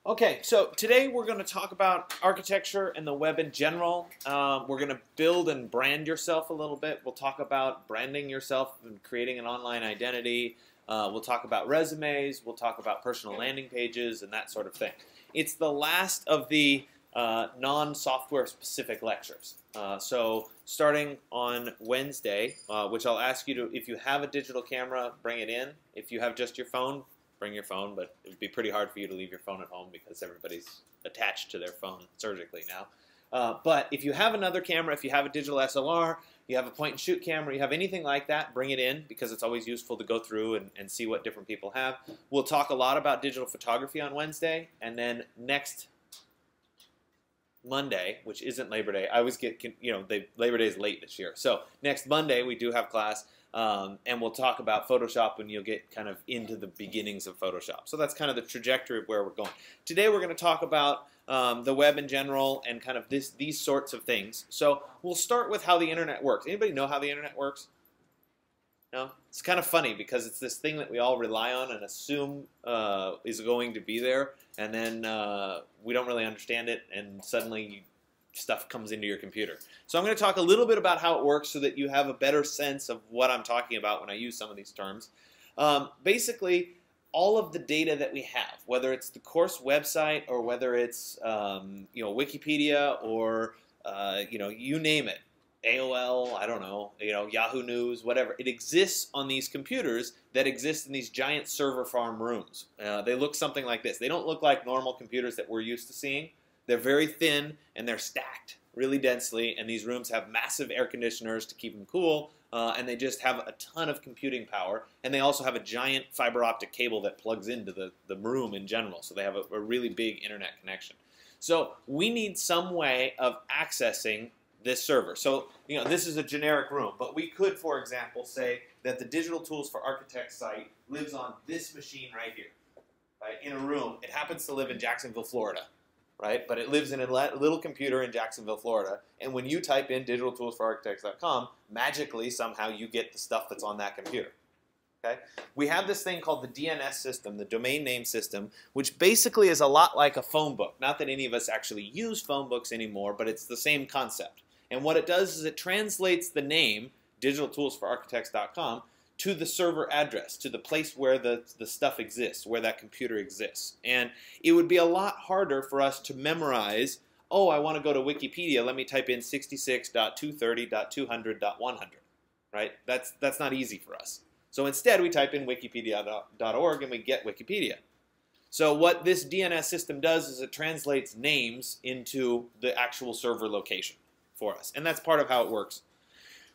Okay, so today we're going to talk about architecture and the web in general. We're going to build and brand yourself a little bit. We'll talk about branding yourself and creating an online identity. We'll talk about resumes. We'll talk about personal landing pages and that sort of thing. It's the last of the non-software specific lectures. So starting on Wednesday, which I'll ask you to, if you have a digital camera, bring it in. If you have just your phone, bring your phone, but it would be pretty hard for you to leave your phone at home because everybody's attached to their phone surgically now. But if you have another camera, if you have a digital SLR, you have a point-and-shoot camera, you have anything like that, bring it in because it's always useful to go through and see what different people have. We'll talk a lot about digital photography on Wednesday, and then next Monday, which isn't Labor Day, I always get, Labor Day is late this year. So next Monday we do have class. And we'll talk about Photoshop when you'll get kind of into the beginnings of Photoshop. So that's kind of the trajectory of where we're going. Today we're going to talk about the web in general and kind of these sorts of things. So we'll start with how the internet works. Anybody know how the internet works? No? It's kind of funny because it's this thing that we all rely on and assume is going to be there, and then we don't really understand it, and suddenly stuff comes into your computer. So I'm going to talk a little bit about how it works so that you have a better sense of what I'm talking about when I use some of these terms. Basically, all of the data that we have, whether it's the course website or whether it's Wikipedia or you name it, AOL, I don't know, Yahoo News, whatever. It exists on these computers that exist in these giant server farm rooms. They look something like this. They don't look like normal computers that we're used to seeing. They're very thin and they're stacked really densely, and these rooms have massive air conditioners to keep them cool, and they just have a ton of computing power, and they also have a giant fiber optic cable that plugs into the room in general, so they have a really big internet connection. So we need some way of accessing this server. So this is a generic room, but we could, for example, say that the Digital Tools for Architects site lives on this machine right here, right, in a room. It happens to live in Jacksonville, Florida. Right? But it lives in a little computer in Jacksonville, Florida, and when you type in digitaltoolsforarchitects.com, magically, somehow, you get the stuff that's on that computer. Okay? We have this thing called the DNS system, the domain name system, which basically is a lot like a phone book. Not that any of us actually use phone books anymore, but it's the same concept. And what it does is it translates the name, digitaltoolsforarchitects.com, to the server address, to the place where the stuff exists, where that computer exists. And it would be a lot harder for us to memorize, oh, I want to go to Wikipedia, let me type in 66.230.200.100, right? That's not easy for us. So instead, we type in wikipedia.org and we get Wikipedia. So what this DNS system does is it translates names into the actual server location for us. And that's part of how it works.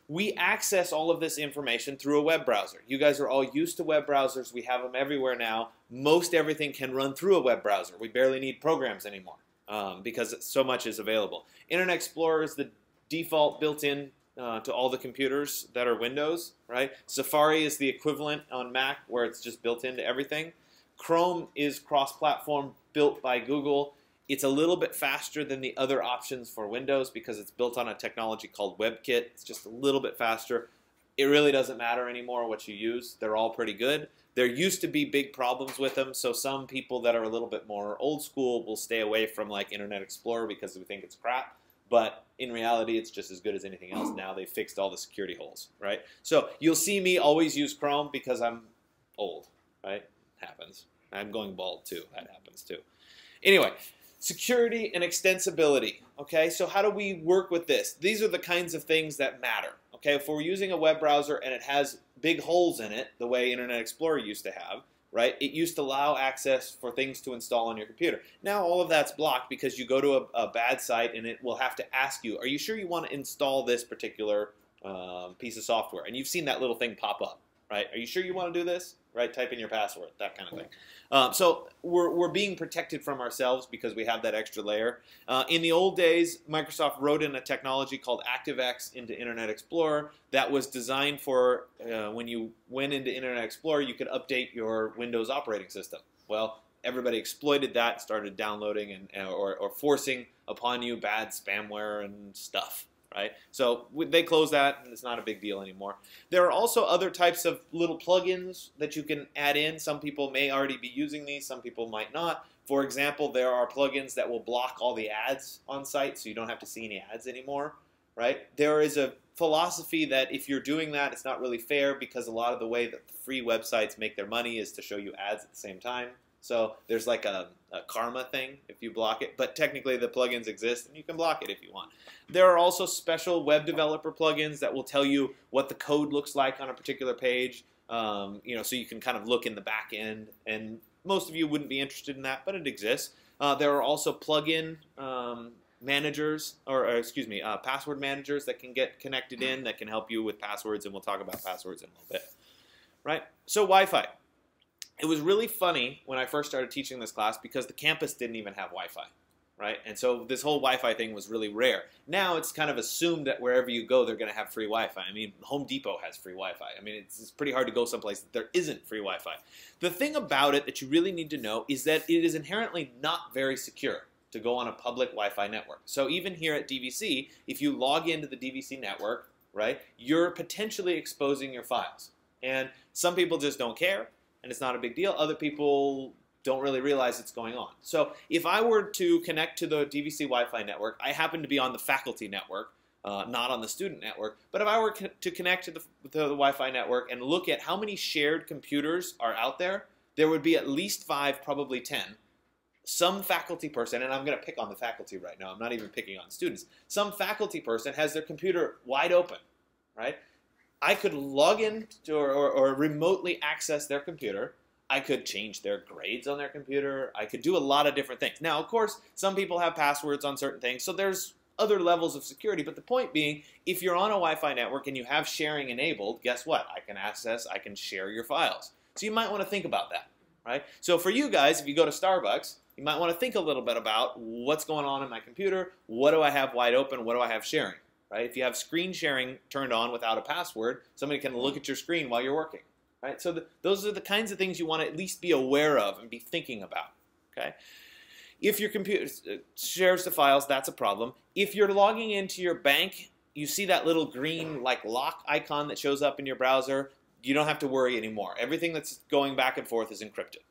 We access all of this information through a web browser. You guys are all used to web browsers. We have them everywhere now. Most everything can run through a web browser. We barely need programs anymore because so much is available. Internet Explorer is the default built-in to all the computers that are Windows, right? Safari is the equivalent on Mac where it's just built into everything. Chrome is cross-platform, built by Google. It's a little bit faster than the other options for Windows because it's built on a technology called WebKit. It's just a little bit faster. It really doesn't matter anymore what you use. They're all pretty good. There used to be big problems with them, so some people that are a little bit more old school will stay away from like Internet Explorer because we think it's crap. But in reality, it's just as good as anything else now. They fixed all the security holes, right? So you'll see me always use Chrome because I'm old, right? Happens. I'm going bald too. That happens too. Anyway. Security and extensibility, okay? So how do we work with this? These are the kinds of things that matter, okay? If we're using a web browser and it has big holes in it, the way Internet Explorer used to have, right? It used to allow access for things to install on your computer. Now all of that's blocked because you go to a bad site and it will have to ask you, are you sure you want to install this particular piece of software? And you've seen that little thing pop up, right? Are you sure you want to do this? Right, type in your password, that kind of thing. So we're being protected from ourselves because we have that extra layer. In the old days, Microsoft wrote in a technology called ActiveX into Internet Explorer that was designed for when you went into Internet Explorer, you could update your Windows operating system. Well, everybody exploited that, started downloading or forcing upon you bad spamware and stuff. right? So they close that, and it's not a big deal anymore. There are also other types of little plugins that you can add in. Some people may already be using these. Some people might not. For example, there are plugins that will block all the ads on site, so you don't have to see any ads anymore, right? There is a philosophy that if you're doing that, it's not really fair, because a lot of the way that the free websites make their money is to show you ads at the same time. So there's like a karma thing if you block it, but technically the plugins exist and you can block it if you want. There are also special web developer plugins that will tell you what the code looks like on a particular page, so you can kind of look in the back end, and most of you wouldn't be interested in that, but it exists. There are also plugin managers, password managers that can get connected in, that can help you with passwords, and we'll talk about passwords in a little bit. Right? So Wi-Fi. It was really funny when I first started teaching this class, because the campus didn't even have Wi-Fi, right? And so this whole Wi-Fi thing was really rare. Now it's kind of assumed that wherever you go, they're going to have free Wi-Fi. I mean, Home Depot has free Wi-Fi. I mean, it's pretty hard to go someplace that there isn't free Wi-Fi. The thing about it that you really need to know is that it is inherently not very secure to go on a public Wi-Fi network. So even here at DVC, if you log into the DVC network, right, you're potentially exposing your files. And some people just don't care, and it's not a big deal. Other people don't really realize it's going on. So if I were to connect to the DVC Wi-Fi network, I happen to be on the faculty network, not on the student network, but if I were to connect to the Wi-Fi network and look at how many shared computers are out there, there would be at least 5, probably 10. Some faculty person, and I'm going to pick on the faculty right now, I'm not even picking on students, some faculty person has their computer wide open, right? I could log in to or remotely access their computer. I could change their grades on their computer. I could do a lot of different things. Now, of course, some people have passwords on certain things, so there's other levels of security. But the point being, if you're on a Wi-Fi network and you have sharing enabled, guess what? I can share your files. So you might want to think about that, right? So for you guys, if you go to Starbucks, you might want to think a little bit about what's going on in my computer. What do I have wide open? What do I have sharing? Right? If you have screen sharing turned on without a password, somebody can look at your screen while you're working. Right? So those are the kinds of things you want to at least be aware of and be thinking about. Okay? If your computer shares the files, that's a problem. If you're logging into your bank, you see that little green lock icon that shows up in your browser, you don't have to worry anymore. Everything that's going back and forth is encrypted.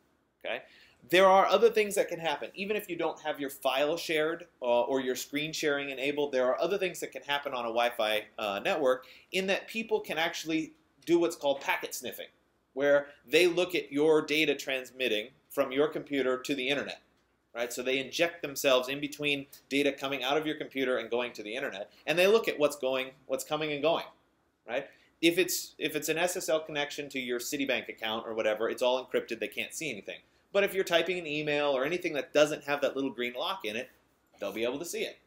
Okay? There are other things that can happen. Even if you don't have your file shared or your screen sharing enabled, there are other things that can happen on a Wi-Fi network, in that people can actually do what's called packet sniffing, where they look at your data transmitting from your computer to the internet. Right? So they inject themselves in between data coming out of your computer and going to the internet, and they look at what's coming and going. Right? If it's an SSL connection to your Citibank account or whatever, it's all encrypted. They can't see anything. But if you're typing an email or anything that doesn't have that little green lock in it, they'll be able to see it.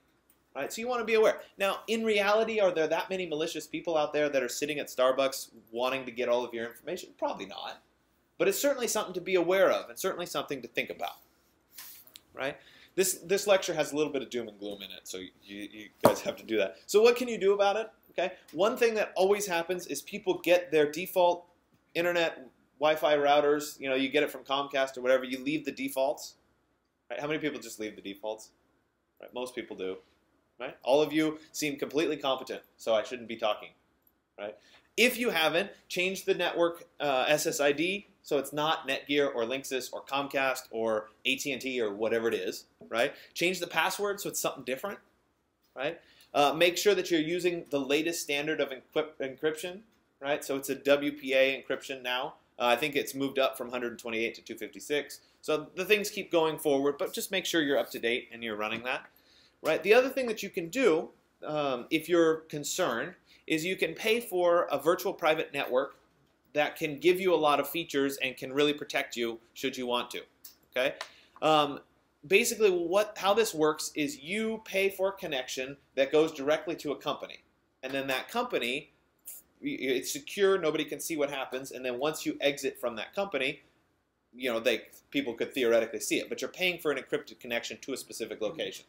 Right? So you want to be aware. Now, in reality, are there that many malicious people out there that are sitting at Starbucks wanting to get all of your information? Probably not. But it's certainly something to be aware of, and certainly something to think about. Right? This lecture has a little bit of doom and gloom in it, so you guys have to do that. So what can you do about it? Okay? One thing that always happens is people get their default internet Wi-Fi routers, you get it from Comcast or whatever, you leave the defaults. Right? How many people just leave the defaults? Right? Most people do. Right? All of you seem completely competent, so I shouldn't be talking. Right? If you haven't, change the network SSID so it's not Netgear or Linksys or Comcast or AT&T or whatever it is. Right? Change the password so it's something different. Right? Make sure that you're using the latest standard of encryption. Right? So it's a WPA encryption now. I think it's moved up from 128 to 256. So the things keep going forward, but just make sure you're up to date and you're running that. Right? The other thing that you can do, if you're concerned, is you can pay for a virtual private network that can give you a lot of features and can really protect you should you want to. Okay? Basically, how this works is you pay for a connection that goes directly to a company, and then that company, it's secure, nobody can see what happens, and then once you exit from that company, people could theoretically see it, but you're paying for an encrypted connection to a specific location.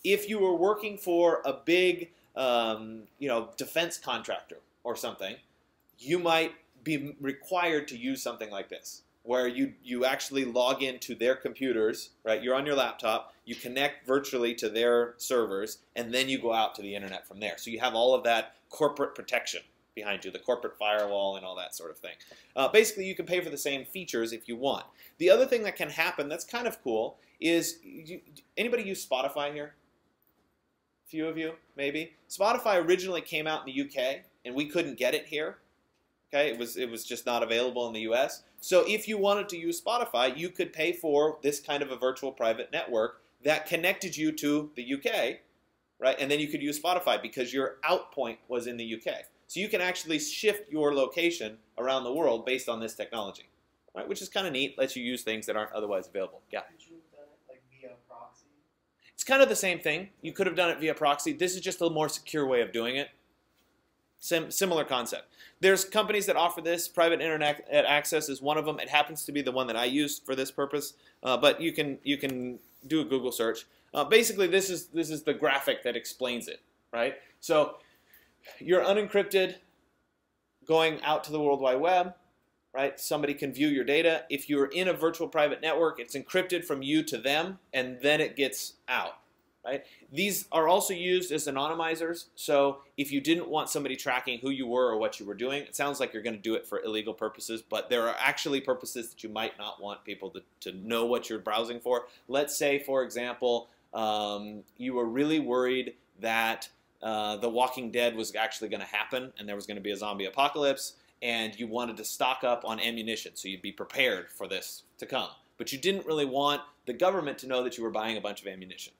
If you were working for a big defense contractor or something, you might be required to use something like this. where you actually log into their computers, right? You're on your laptop, you connect virtually to their servers, and then you go out to the internet from there. So you have all of that corporate protection behind you, the corporate firewall and all that sort of thing. Basically, you can pay for the same features if you want. The other thing that can happen that's kind of cool is, anybody use Spotify here? A few of you, maybe? Spotify originally came out in the UK, and we couldn't get it here. Okay, it was just not available in the US. So if you wanted to use Spotify, you could pay for this kind of a virtual private network that connected you to the UK, right? And then you could use Spotify because your out point was in the UK. So you can actually shift your location around the world based on this technology, right? Which is kind of neat. Lets you use things that aren't otherwise available. Yeah. Could you have done it like via proxy? It's kind of the same thing. You could have done it via proxy. This is just a more secure way of doing it. Similar concept. There's companies that offer this. Private internet access is one of them. It happens to be the one that I used for this purpose, but you can do a Google search. Basically, this is the graphic that explains it, right? So you're unencrypted, going out to the World Wide Web, right? Somebody can view your data. If you're in a virtual private network, it's encrypted from you to them, and then it gets out. Right? These are also used as anonymizers, so if you didn't want somebody tracking who you were or what you were doing, it sounds like you're going to do it for illegal purposes, but there are actually purposes that you might not want people to know what you're browsing for. Let's say, for example, you were really worried that The Walking Dead was actually going to happen and there was going to be a zombie apocalypse, and you wanted to stock up on ammunition, so you'd be prepared for this to come. But you didn't really want the government to know that you were buying a bunch of ammunition.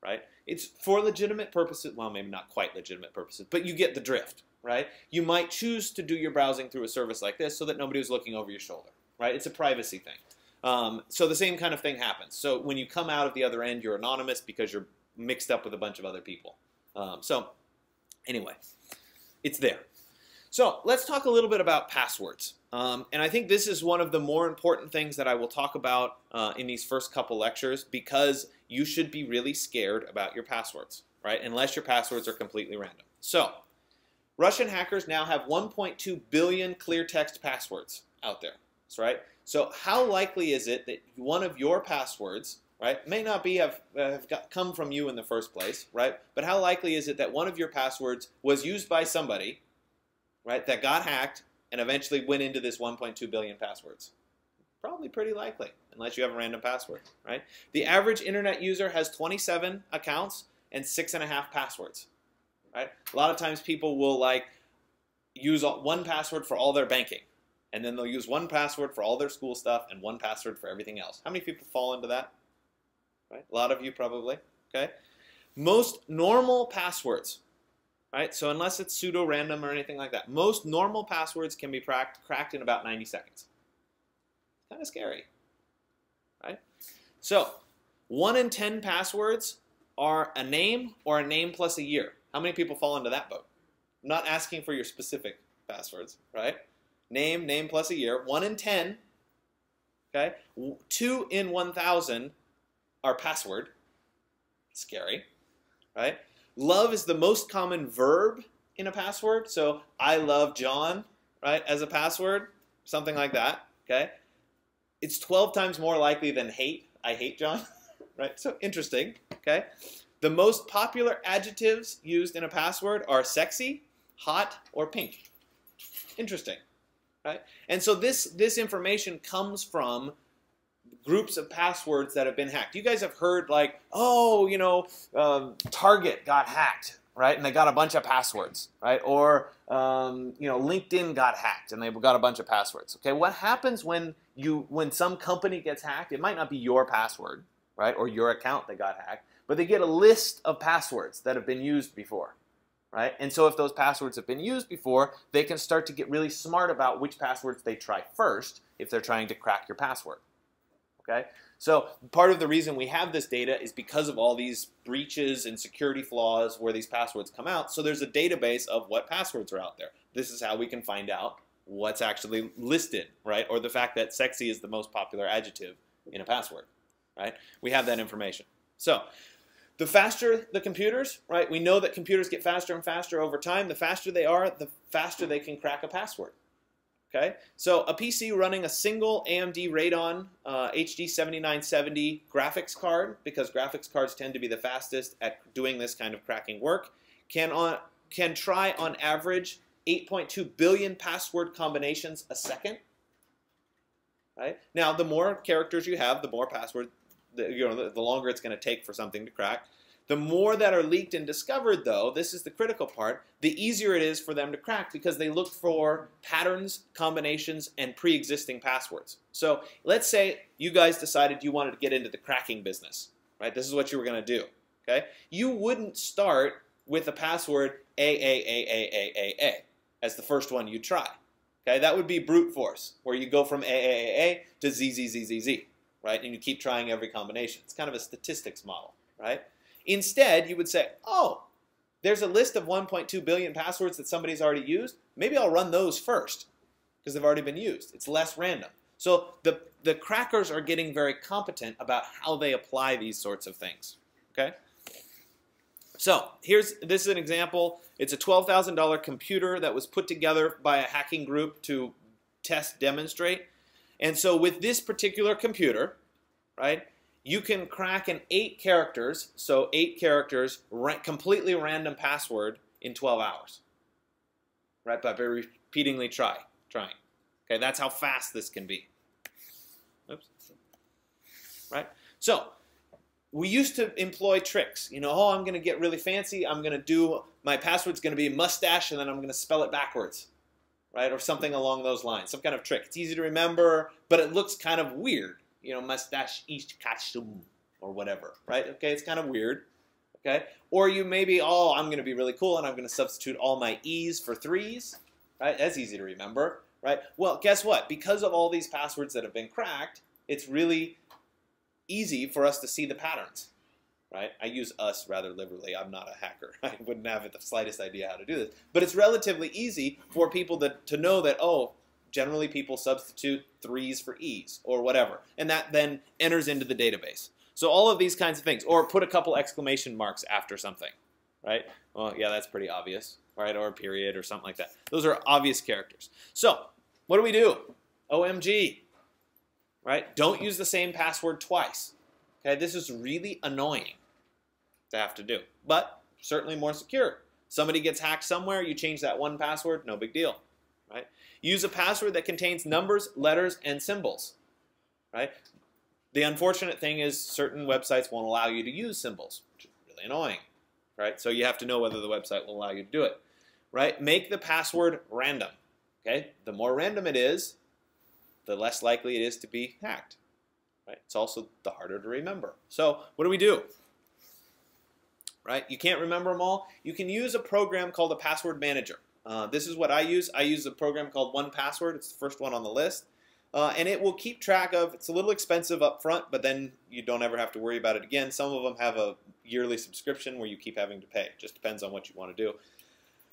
Right? It's for legitimate purposes, well, maybe not quite legitimate purposes, but you get the drift, right? You might choose to do your browsing through a service like this so that nobody was looking over your shoulder, right? It's a privacy thing. So the same kind of thing happens. So when you come out of the other end, you're anonymous because you're mixed up with a bunch of other people. So anyway, it's there. So let's talk a little bit about passwords. And I think this is one of the more important things that I will talk about in these first couple lectures, because you should be really scared about your passwords, right? Unless your passwords are completely random. So Russian hackers now have 1.2 billion clear text passwords out there, right? So how likely is it that one of your passwords, right, may not be have come from you in the first place, right? But how likely is it that one of your passwords was used by somebody, right, that got hacked and eventually went into this 1.2 billion passwords? Probably pretty likely, unless you have a random password, right? The average internet user has 27 accounts and 6.5 passwords, right? A lot of times people will use one password for all their banking, and then they'll use one password for all their school stuff and one password for everything else. How many people fall into that? Right? A lot of you probably, okay? Most normal passwords, right? So unless it's pseudo-random or anything like that, most normal passwords can be cracked in about 90 seconds. Kind of scary, right? So 1 in 10 passwords are a name or a name plus a year. How many people fall into that boat? I'm not asking for your specific passwords, right? Name plus a year. 1 in 10, okay? 2 in 1,000 are password. Scary, right? Love is the most common verb in a password. So I love John, right, as a password, something like that, okay? It's 12 times more likely than hate. I hate John, right? So interesting, okay? The most popular adjectives used in a password are sexy, hot, or pink. Interesting, right? And so this information comes from groups of passwords that have been hacked. You guys have heard like, oh, Target got hacked, right? And they got a bunch of passwords, right? Or, LinkedIn got hacked and they've got a bunch of passwords. Okay, what happens when some company gets hacked? It might not be your password, right? Or your account that got hacked, but they get a list of passwords that have been used before, right? And so if those passwords have been used before, they can start to get really smart about which passwords they try first if they're trying to crack your password. Okay? So part of the reason we have this data is because of all these breaches and security flaws where these passwords come out. So there's a database of what passwords are out there. This is how we can find out what's actually listed, right? Or the fact that sexy is the most popular adjective in a password, right? We have that information. So the faster the computers, right? We know that computers get faster and faster over time. The faster they are, the faster they can crack a password. Okay, so a PC running a single AMD Radeon HD 7970 graphics card, because graphics cards tend to be the fastest at doing this kind of cracking work, can try on average 8.2 billion password combinations a second. Right? Now, the more characters you have, the more password, the longer it's going to take for something to crack. The more that are leaked and discovered, though, this is the critical part, the easier it is for them to crack, because they look for patterns, combinations, and pre-existing passwords. So let's say you guys decided you wanted to get into the cracking business. Right? This is what you were going to do. Okay? You wouldn't start with a password AAAAAAA as the first one you try. Okay? That would be brute force, where you go from AAAA to ZZZZZ. Right? And you keep trying every combination. It's kind of a statistics model. Right? Instead, you would say, oh, there's a list of 1.2 billion passwords that somebody's already used. Maybe I'll run those first, because they've already been used. It's less random. So the crackers are getting very competent about how they apply these sorts of things. Okay? So this is an example. It's a $12,000 computer that was put together by a hacking group to demonstrate. And so with this particular computer, right, you can crack an 8 characters, so 8 characters, completely random password in 12 hours. Right, by repeatedly trying. Okay, that's how fast this can be. Oops. Right? So, we used to employ tricks. You know, oh, I'm going to get really fancy. I'm going to do, my password's going to be mustache, and then I'm going to spell it backwards. Right, or something along those lines. Some kind of trick. It's easy to remember, but it looks kind of weird. You know, mustache each kachum or whatever, right? Okay, it's kind of weird, okay? Or you maybe, oh, I'm going to be really cool and I'm going to substitute all my E's for 3's, right? That's easy to remember, right? Well, guess what? Because of all these passwords that have been cracked, it's really easy for us to see the patterns, right? I use us rather liberally. I'm not a hacker. I wouldn't have the slightest idea how to do this. But it's relatively easy for people to know that, oh, generally people substitute 3's for E's or whatever. And that then enters into the database. So all of these kinds of things. Or put a couple exclamation marks after something, right? Well, yeah, that's pretty obvious, right? Or a period or something like that. Those are obvious characters. So what do? OMG, right? Don't use the same password twice. Okay, this is really annoying to have to do, but certainly more secure. Somebody gets hacked somewhere, you change that one password, no big deal. Right? Use a password that contains numbers, letters, and symbols. Right? The unfortunate thing is certain websites won't allow you to use symbols, which is really annoying. Right? So you have to know whether the website will allow you to do it. Right? Make the password random. Okay? The more random it is, the less likely it is to be hacked. Right? It's also the harder to remember. So what do? Right? You can't remember them all. You can use a program called a password manager. This is what I use. I use a program called 1Password. It's the first one on the list. And it will keep track of, it's a little expensive up front, but then you don't ever have to worry about it again. Some of them have a yearly subscription where you keep having to pay. It just depends on what you want to do.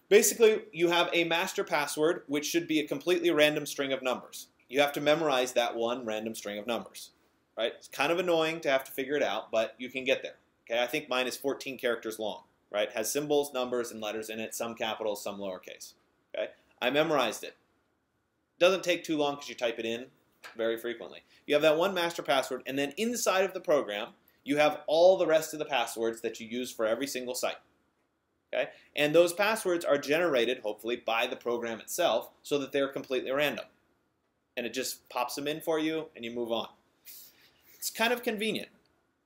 Basically, you have a master password, which should be a completely random string of numbers. You have to memorize that one random string of numbers. Right? It's kind of annoying to have to figure it out, but you can get there. Okay? I think mine is 14 characters long. Right? It has symbols, numbers, and letters in it, some capitals, some lowercase. Okay? I memorized it. Doesn't take too long because you type it in very frequently. You have that one master password, and then inside of the program, you have all the rest of the passwords that you use for every single site. Okay? And those passwords are generated, hopefully, by the program itself so that they're completely random. And it just pops them in for you, and you move on. It's kind of convenient.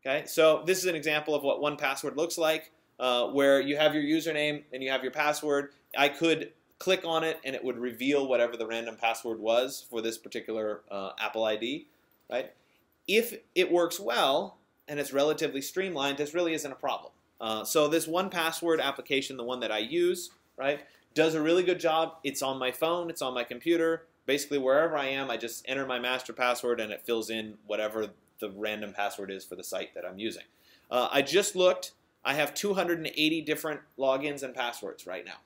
Okay? So this is an example of what 1Password looks like. Where you have your username and you have your password. I could click on it and it would reveal whatever the random password was for this particular Apple ID. Right? If it works well and it's relatively streamlined, this really isn't a problem. So this 1Password application, the one that I use, right, does a really good job. It's on my phone, it's on my computer. Basically, wherever I am, I just enter my master password and it fills in whatever the random password is for the site that I'm using. I just looked. I have 280 different logins and passwords right now,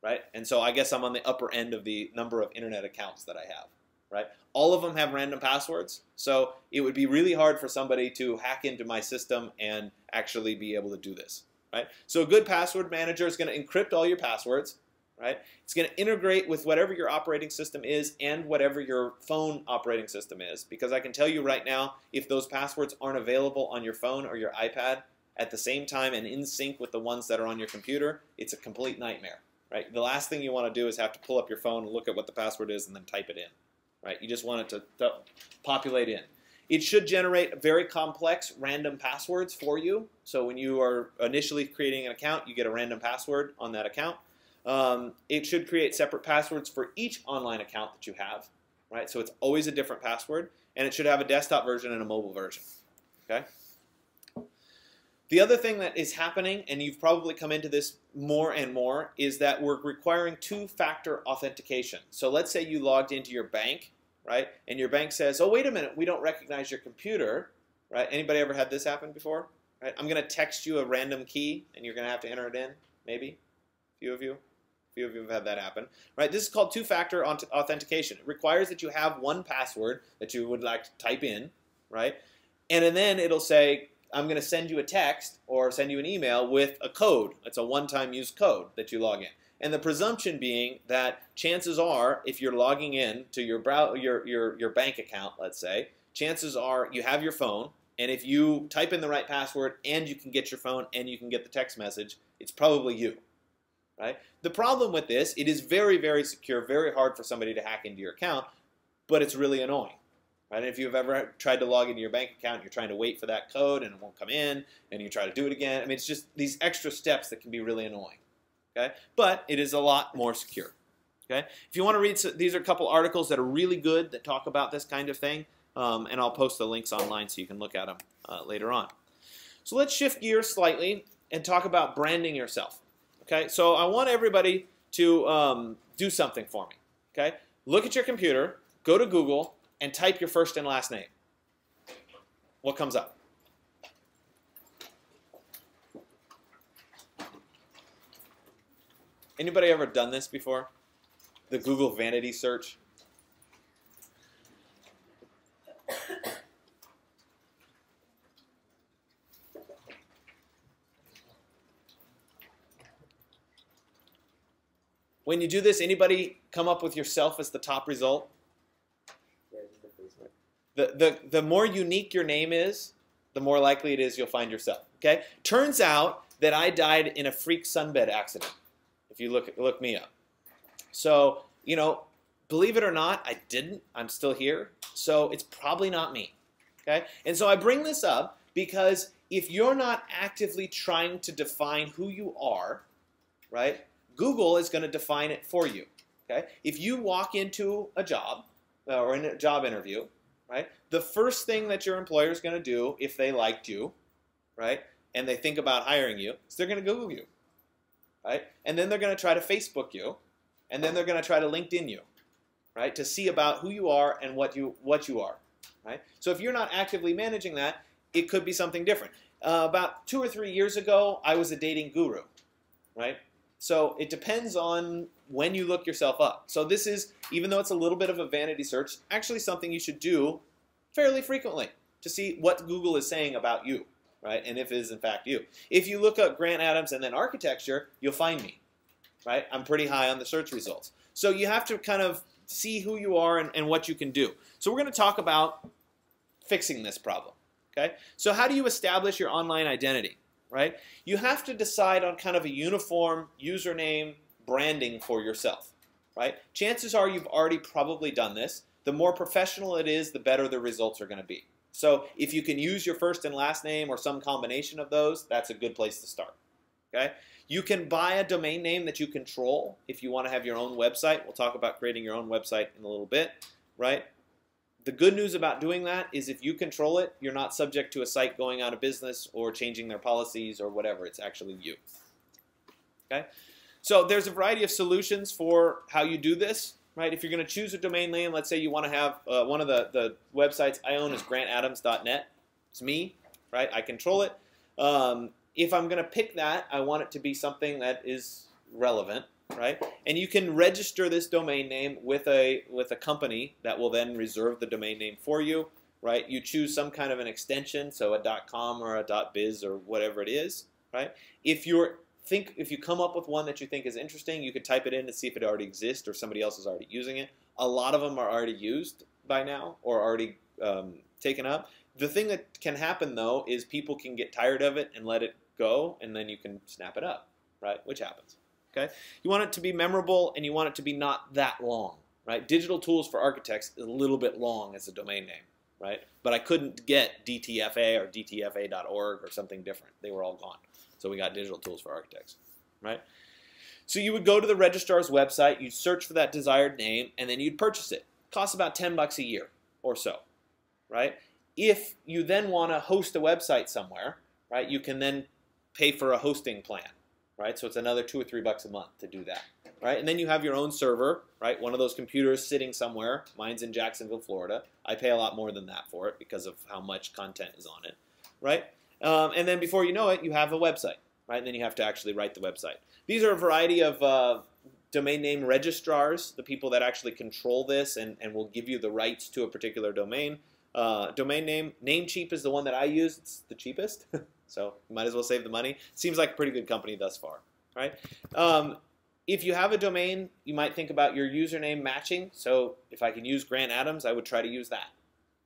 right? And so I guess I'm on the upper end of the number of internet accounts that I have, right? All of them have random passwords, so it would be really hard for somebody to hack into my system and actually be able to do this, right? So a good password manager is going to encrypt all your passwords, right? It's going to integrate with whatever your operating system is and whatever your phone operating system is, because I can tell you right now, if those passwords aren't available on your phone or your iPad at the same time and in sync with the ones that are on your computer, it's a complete nightmare, right? The last thing you want to do is have to pull up your phone and look at what the password is and then type it in, right? You just want it to populate in. It should generate very complex random passwords for you. So when you are initially creating an account, you get a random password on that account. It should create separate passwords for each online account that you have, right? So it's always a different password, and it should have a desktop version and a mobile version, okay? The other thing that is happening, and you've probably come into this more and more, is that we're requiring two-factor authentication. So let's say you logged into your bank, right? And your bank says, oh, wait a minute, we don't recognize your computer, right? Anybody ever had this happen before? Right? I'm going to text you a random key, and you're going to have to enter it in, maybe? A few of you have had that happen, right? This is called two-factor authentication. It requires that you have one password that you would like to type in, right? And then it'll say, I'm going to send you a text or send you an email with a code. It's a one-time use code that you log in. And the presumption being that chances are, if you're logging in to your bank account, let's say, chances are you have your phone, and if you type in the right password and you can get your phone and you can get the text message, it's probably you, right? The problem with this, it is very, very secure, very hard for somebody to hack into your account, but it's really annoying, right? And if you've ever tried to log into your bank account, you're trying to wait for that code and it won't come in, and you try to do it again. I mean, it's just these extra steps that can be really annoying. Okay? But it is a lot more secure. Okay? If you want to read, these are a couple articles that are really good that talk about this kind of thing, and I'll post the links online so you can look at them later on. So let's shift gears slightly and talk about branding yourself. Okay? So I want everybody to do something for me. Okay? Look at your computer, go to Google, and type your first and last name. What comes up? Anybody ever done this before? The Google vanity search? When you do this, anybody come up with yourself as the top result? The more unique your name is, the more likely it is you'll find yourself. Okay? Turns out that I died in a freak sunbed accident. If you look me up. So, you know, believe it or not, I didn't. I'm still here. So it's probably not me. Okay? And so I bring this up because if you're not actively trying to define who you are, right, Google is going to define it for you. Okay? If you walk into a job or in a job interview, right, the first thing that your employer is going to do if they liked you, right, and they think about hiring you, is they're going to Google you. Right? And then they're going to try to Facebook you, and then they're going to try to LinkedIn you, right? To see about who you are and what you are, right? So if you're not actively managing that, it could be something different. About 2 or 3 years ago, I was a dating guru, right? So it depends on when you look yourself up. So this is, even though it's a little bit of a vanity search, actually something you should do fairly frequently to see what Google is saying about you. Right? And if it is in fact you. If you look up Grant Adams and then architecture, you'll find me. Right? I'm pretty high on the search results. So you have to kind of see who you are and what you can do. So we're going to talk about fixing this problem. Okay? So how do you establish your online identity? Right? You have to decide on kind of a uniform username branding for yourself. Right? Chances are you've already probably done this. The more professional it is, the better the results are going to be. So if you can use your first and last name or some combination of those, that's a good place to start. Okay? You can buy a domain name that you control if you want to have your own website. We'll talk about creating your own website in a little bit, right? The good news about doing that is if you control it, you're not subject to a site going out of business or changing their policies or whatever. It's actually you. Okay? So there's a variety of solutions for how you do this. Right? If you're going to choose a domain name, let's say you want to have one of the websites I own is grantadams.net. It's me, right? I control it. If I'm going to pick that, I want it to be something that is relevant, right? And you can register this domain name with a company that will then reserve the domain name for you, right? You choose some kind of an extension, so a .com or a .biz or whatever it is, right? If you're think if you come up with one that you think is interesting, you could type it in to see if it already exists or somebody else is already using it. A lot of them are already used by now or already taken up. The thing that can happen, though, is people can get tired of it and let it go, and then you can snap it up, right? Which happens, okay? You want it to be memorable, and you want it to be not that long, right? Digital Tools for Architects is a little bit long as a domain name, right? But I couldn't get DTFA or DTFA.org or something different. They were all gone. So we got Digital Tools for Architects, right? So you would go to the registrar's website, you'd search for that desired name, and then you'd purchase it. It costs about $10 a year or so, right? If you then want to host a website somewhere, right, you can then pay for a hosting plan, right? So it's another $2 or $3 a month to do that, right? And then you have your own server, right? One of those computers sitting somewhere. Mine's in Jacksonville, Florida. I pay a lot more than that for it because of how much content is on it, right? And then before you know it, you have a website, right? And then you have to actually write the website. These are a variety of domain name registrars, the people that actually control this and will give you the rights to a particular domain. Domain name. Namecheap is the one that I use. It's the cheapest, so you might as well save the money. Seems like a pretty good company thus far, right? If you have a domain, you might think about your username matching. So if I can use Grant Adams, I would try to use that,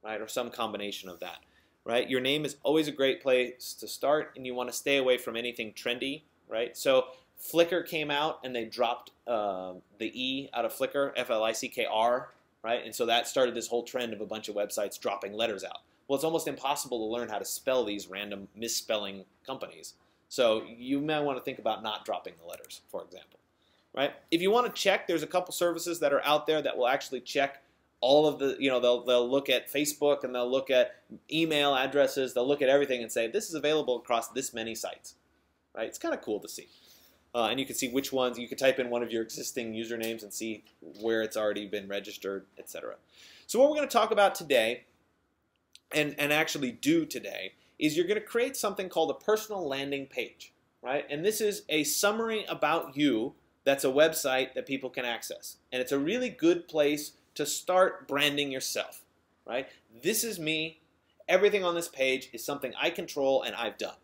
right, or some combination of that, right? Your name is always a great place to start, and you want to stay away from anything trendy, right? So Flickr came out, and they dropped the E out of Flickr, F-L-I-C-K-R, right? And so that started this whole trend of a bunch of websites dropping letters out. Well, it's almost impossible to learn how to spell these random misspelling companies. So you may want to think about not dropping the letters, for example, right? If you want to check, there's a couple services that are out there that will actually check all of the, they'll look at Facebook and they'll look at email addresses, they'll look at everything and say, this is available across this many sites, right? It's kind of cool to see. And you can see which ones, you can type in one of your existing usernames and see where it's already been registered, etc. So what we're going to talk about today, and actually do today, is you're going to create something called a personal landing page, right? And this is a summary about you that's a website that people can access. And it's a really good place to start branding yourself, right? This is me. Everything on this page is something I control and I've done,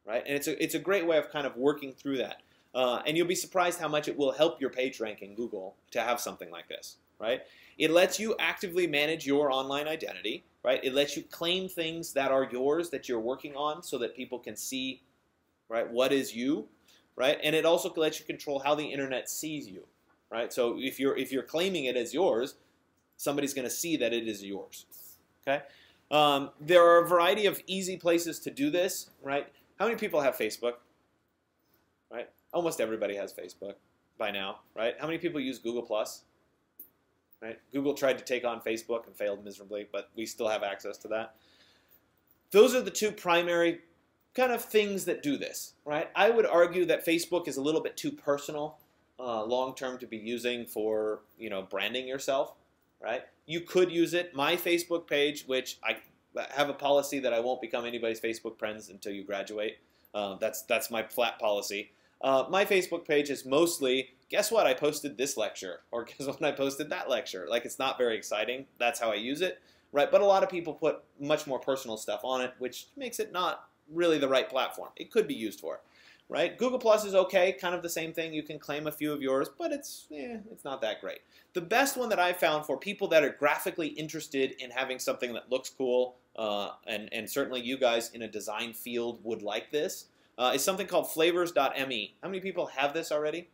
right? And it's a great way of kind of working through that. And you'll be surprised how much it will help your page rank in Google to have something like this, right? It lets you actively manage your online identity, right? It lets you claim things that are yours that you're working on so that people can see, right, what is you, right? And it also lets you control how the internet sees you, right? So if you're claiming it as yours, somebody's going to see that it is yours, okay? There are a variety of easy places to do this, right? How many people have Facebook, right? Almost everybody has Facebook by now, right? How many people use Google+? Right? Google tried to take on Facebook and failed miserably, but we still have access to that. Those are the two primary kind of things that do this, right? I would argue that Facebook is a little bit too personal long-term to be using for, branding yourself, right? You could use it. My Facebook page, which I have a policy that I won't become anybody's Facebook friends until you graduate. That's my flat policy. My Facebook page is mostly, guess what, I posted this lecture, or guess what, I posted that lecture. Like, it's not very exciting. That's how I use it, right? But a lot of people put much more personal stuff on it, which makes it not really the right platform. It could be used for, right? Google Plus is okay, kind of the same thing. You can claim a few of yours, but it's not that great. The best one that I found for people that are graphically interested in having something that looks cool, and certainly you guys in a design field would like this, is something called flavors.me. How many people have this already?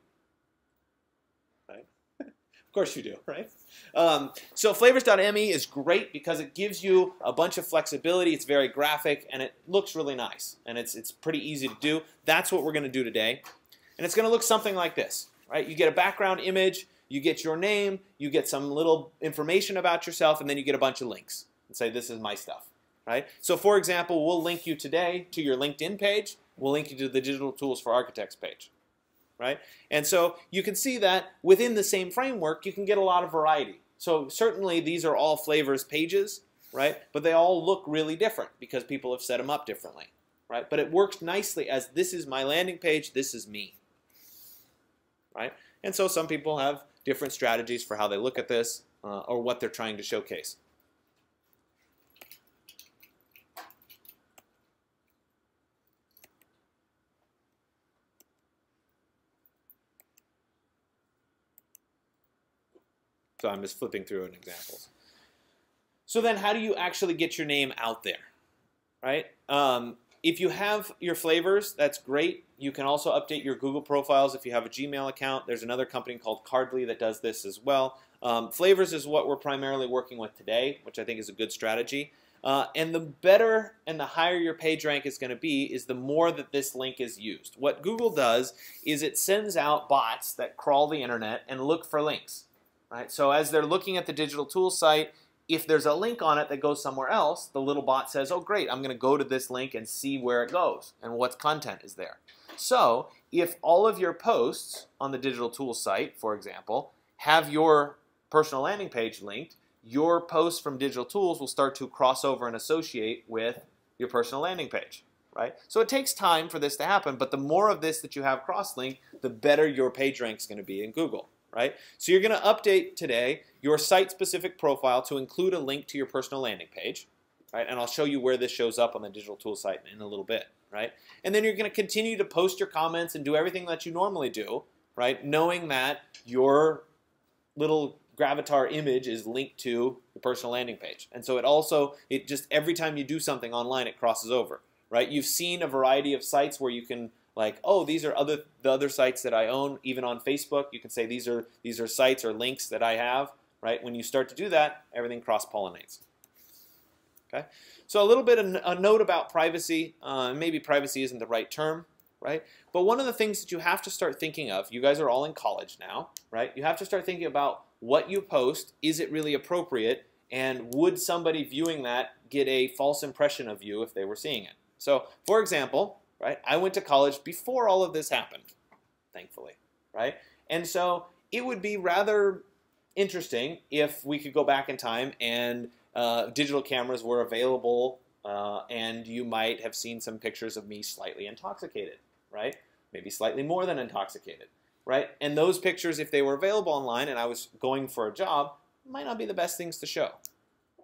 Right? Of course you do, right? So flavors.me is great because it gives you a bunch of flexibility. It's very graphic, and it looks really nice, and it's pretty easy to do. That's what we're going to do today. And it's going to look something like this, right? You get a background image, you get your name, you get some little information about yourself, and then you get a bunch of links and say, this is my stuff, right? So for example, we'll link you today to your LinkedIn page. We'll link you to the Digital Tools for Architects page, right? And so you can see that within the same framework, you can get a lot of variety. So certainly these are all flavors pages, right? But they all look really different because people have set them up differently, right? But it works nicely as this is my landing page, this is me, right? And so some people have different strategies for how they look at this or what they're trying to showcase. So I'm just flipping through an examples. So then how do you actually get your name out there, right? If you have your flavors, that's great. You can also update your Google profiles if you have a Gmail account. There's another company called Cardly that does this as well. Flavors is what we're primarily working with today, which I think is a good strategy. And the better and the higher your page rank is going to be is the more that this link is used. What Google does is it sends out bots that crawl the internet and look for links, right? So as they're looking at the digital tools site, if there's a link on it that goes somewhere else, the little bot says, oh great, I'm going to go to this link and see where it goes and what content is there. So if all of your posts on the digital tools site, for example, have your personal landing page linked, your posts from digital tools will start to cross over and associate with your personal landing page, right? So it takes time for this to happen, but the more of this that you have cross-linked, the better your page rank is going to be in Google. Right? So you're going to update today your site-specific profile to include a link to your personal landing page, right? And I'll show you where this shows up on the digital tool site in a little bit, right? And then you're going to continue to post your comments and do everything that you normally do, right? Knowing that your little Gravatar image is linked to the personal landing page. And so it just every time you do something online, it crosses over, right? You've seen a variety of sites where you can like, oh, these are the other sites that I own. Even on Facebook, you can say these are sites or links that I have, right? When you start to do that, everything cross-pollinates. Okay? So a little bit of a note about privacy. Maybe privacy isn't the right term, right? But one of the things that you have to start thinking of, you guys are all in college now, right? You have to start thinking about what you post. Is it really appropriate? And would somebody viewing that get a false impression of you if they were seeing it? So, for example, right? I went to college before all of this happened, thankfully, right? And so it would be rather interesting if we could go back in time and digital cameras were available and you might have seen some pictures of me slightly intoxicated, right? Maybe slightly more than intoxicated, right? And those pictures, if they were available online and I was going for a job, might not be the best things to show,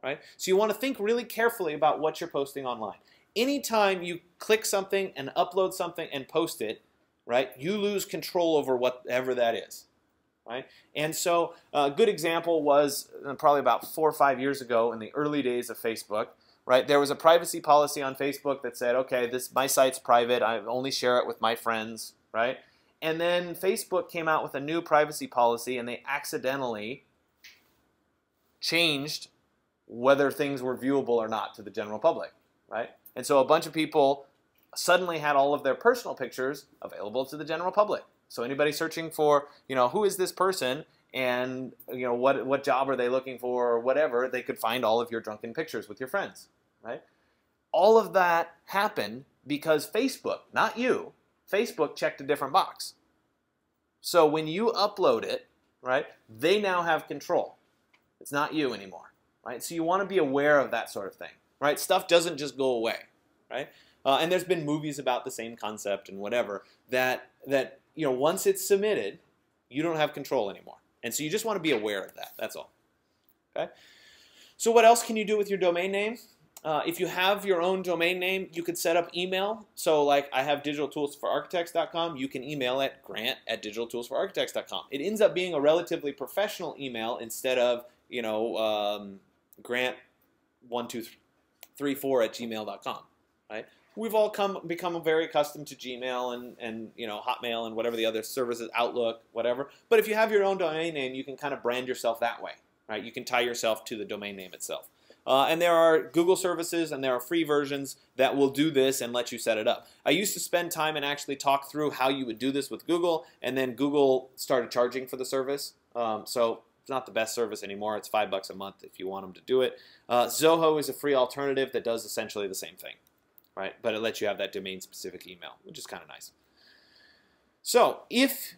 right? So you want to think really carefully about what you're posting online. Anytime you click something and upload something and post it, right, you lose control over whatever that is, right? And so a good example was probably about 4 or 5 years ago in the early days of Facebook, right? There was a privacy policy on Facebook that said, okay, my site's private, I only share it with my friends, right? And then Facebook came out with a new privacy policy and they accidentally changed whether things were viewable or not to the general public, right? And so a bunch of people suddenly had all of their personal pictures available to the general public. So anybody searching for, who is this person and, what job are they looking for or whatever, they could find all of your drunken pictures with your friends, right? All of that happened because Facebook, not you, Facebook checked a different box. So when you upload it, right, they now have control. It's not you anymore, right? So you want to be aware of that sort of thing. Right? Stuff doesn't just go away, right? And there's been movies about the same concept and whatever that once it's submitted, you don't have control anymore. And so you just want to be aware of that. That's all. Okay? So what else can you do with your domain name? If you have your own domain name, you could set up email. So like I have digitaltoolsforarchitects.com. You can email at grant@digitaltoolsforarchitects.com. It ends up being a relatively professional email instead of, grant1234@gmail.com, right? We've all become very accustomed to Gmail and Hotmail and whatever the other services, Outlook, whatever. But if you have your own domain name, you can kind of brand yourself that way, right? You can tie yourself to the domain name itself. And there are Google services and there are free versions that will do this and let you set it up. I used to spend time and actually talk through how you would do this with Google, and then Google started charging for the service. So it's not the best service anymore. It's $5 a month if you want them to do it. Zoho is a free alternative that does essentially the same thing, right? But it lets you have that domain-specific email, which is kind of nice. So if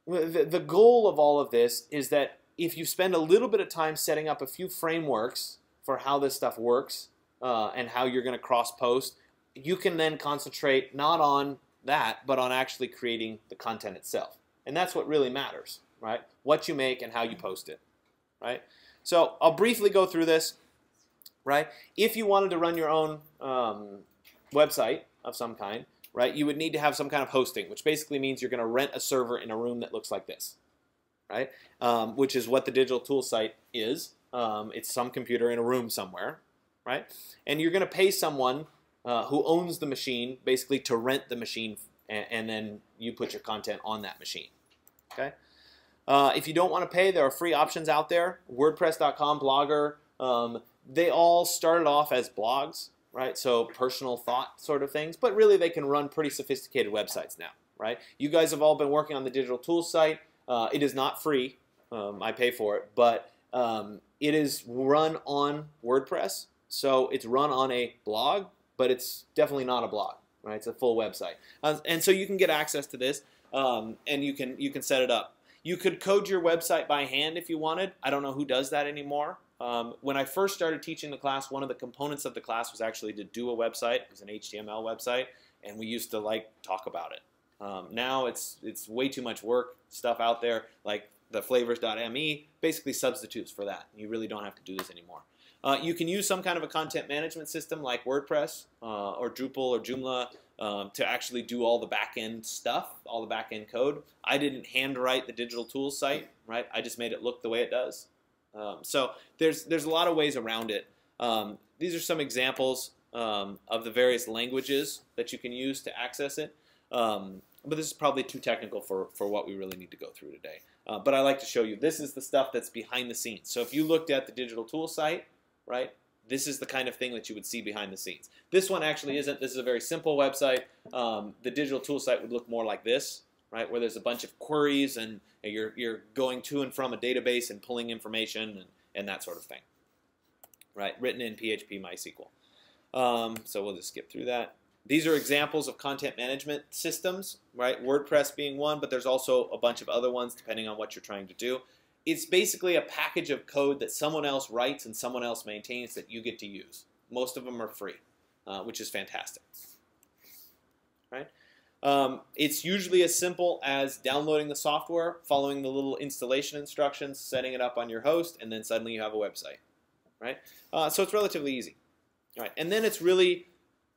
the goal of all of this is that if you spend a little bit of time setting up a few frameworks for how this stuff works and how you're going to cross-post, you can then concentrate not on that, but on actually creating the content itself. And that's what really matters, right? What you make and how you post it, right? So I'll briefly go through this, right? If you wanted to run your own website of some kind, right, you would need to have some kind of hosting, which basically means you're going to rent a server in a room that looks like this, right? Which is what the digital tool site is. It's some computer in a room somewhere, right? And you're going to pay someone who owns the machine basically to rent the machine, and then you put your content on that machine, okay? If you don't want to pay, there are free options out there. WordPress.com, Blogger, they all started off as blogs, right? So personal thought sort of things, but really they can run pretty sophisticated websites now, right? You guys have all been working on the digital tools site. It is not free. I pay for it, but it is run on WordPress. So it's run on a blog, but it's definitely not a blog, right? It's a full website. And so you can get access to this, and you can set it up. You could code your website by hand if you wanted. I don't know who does that anymore. When I first started teaching the class, one of the components of the class was actually to do a website. It was an HTML website, and we used to like talk about it. Now it's way too much work. Stuff out there like the flavors.me basically substitutes for that. You really don't have to do this anymore. You can use some kind of a content management system like WordPress or Drupal or Joomla to actually do all the back-end stuff, all the back-end code. I didn't handwrite the digital tools site, right? I just made it look the way it does. So there's a lot of ways around it. These are some examples of the various languages that you can use to access it. But this is probably too technical for what we really need to go through today. But I like to show you, this is the stuff that's behind the scenes. So if you looked at the digital tool site, right, this is the kind of thing that you would see behind the scenes. This one actually isn't. This is a very simple website. The digital tool site would look more like this, right, where there's a bunch of queries and you're going to and from a database and pulling information and that sort of thing, right, written in PHP MySQL. So we'll just skip through that. These are examples of content management systems, right? WordPress being one, but there's also a bunch of other ones depending on what you're trying to do. It's basically a package of code that someone else writes and someone else maintains that you get to use. Most of them are free, which is fantastic, right? It's usually as simple as downloading the software, following the little installation instructions, setting it up on your host, and then suddenly you have a website, right? So it's relatively easy, all right? And then it's really,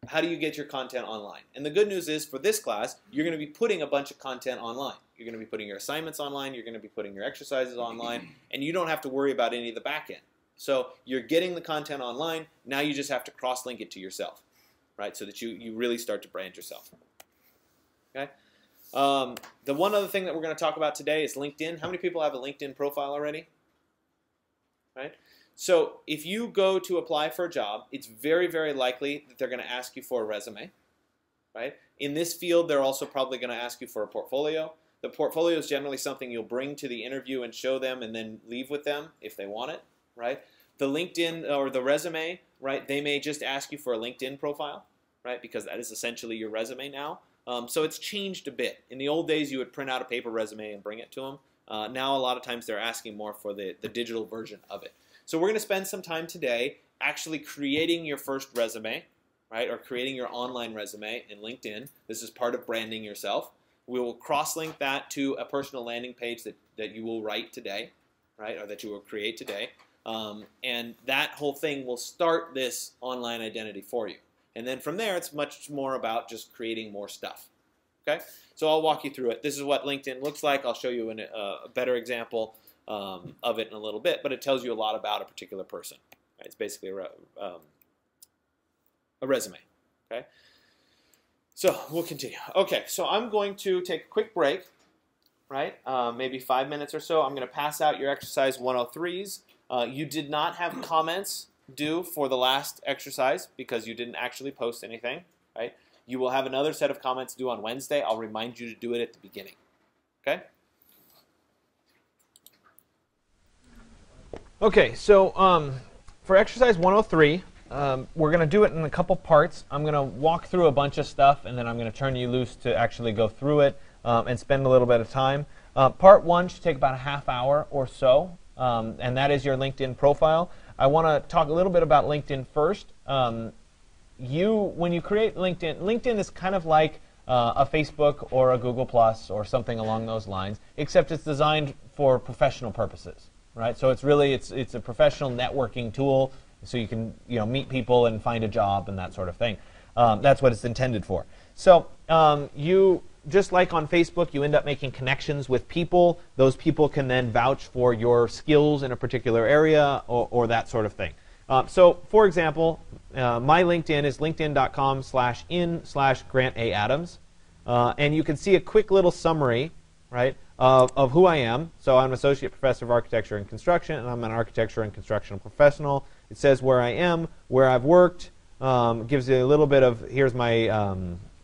how do you get your content online? And the good news is for this class, you're going to be putting a bunch of content online. You're going to be putting your assignments online, you're going to be putting your exercises online, and you don't have to worry about any of the back end. So you're getting the content online, now you just have to cross-link it to yourself, right? So that you really start to brand yourself. Okay? The one other thing that we're going to talk about today is LinkedIn. How many people have a LinkedIn profile already? Right? So if you go to apply for a job, it's very, very likely that they're going to ask you for a resume, right? In this field, they're also probably going to ask you for a portfolio. The portfolio is generally something you'll bring to the interview and show them and then leave with them if they want it, right? The LinkedIn or the resume, right, they may just ask you for a LinkedIn profile, right, because that is essentially your resume now. So it's changed a bit. In the old days, you would print out a paper resume and bring it to them. Now, a lot of times, they're asking more for the digital version of it. So we're going to spend some time today actually creating your first resume, right, or creating your online resume in LinkedIn. This is part of branding yourself. We will cross-link that to a personal landing page that you will write today, right, or that you will create today. And that whole thing will start this online identity for you. And then from there, it's much more about just creating more stuff. Okay? So I'll walk you through it. This is what LinkedIn looks like. I'll show you a better example of it in a little bit, but it tells you a lot about a particular person. Right? It's basically a resume. Okay? So we'll continue. Okay, so I'm going to take a quick break, right? Maybe 5 minutes or so. I'm going to pass out your exercise 103s. You did not have comments due for the last exercise because you didn't actually post anything, right? You will have another set of comments due on Wednesday. I'll remind you to do it at the beginning, okay? Okay, so for exercise 103, we're going to do it in a couple parts. I'm going to walk through a bunch of stuff, and then I'm going to turn you loose to actually go through it and spend a little bit of time. Part 1 should take about a half hour or so, and that is your LinkedIn profile. I want to talk a little bit about LinkedIn first. When you create LinkedIn, LinkedIn is kind of like a Facebook or a Google Plus or something along those lines, except it's designed for professional purposes, right? So it's really it's a professional networking tool, so you can meet people and find a job and that sort of thing. That's what it's intended for. So just like on Facebook, you end up making connections with people. Those people can then vouch for your skills in a particular area or that sort of thing. So, for example, my LinkedIn is linkedin.com/in/Grant A. Adams. And you can see a quick little summary, right, of who I am. So I'm an associate professor of architecture and construction, and I'm an architecture and construction professional. It says where I am, where I've worked, gives you a little bit of, here's my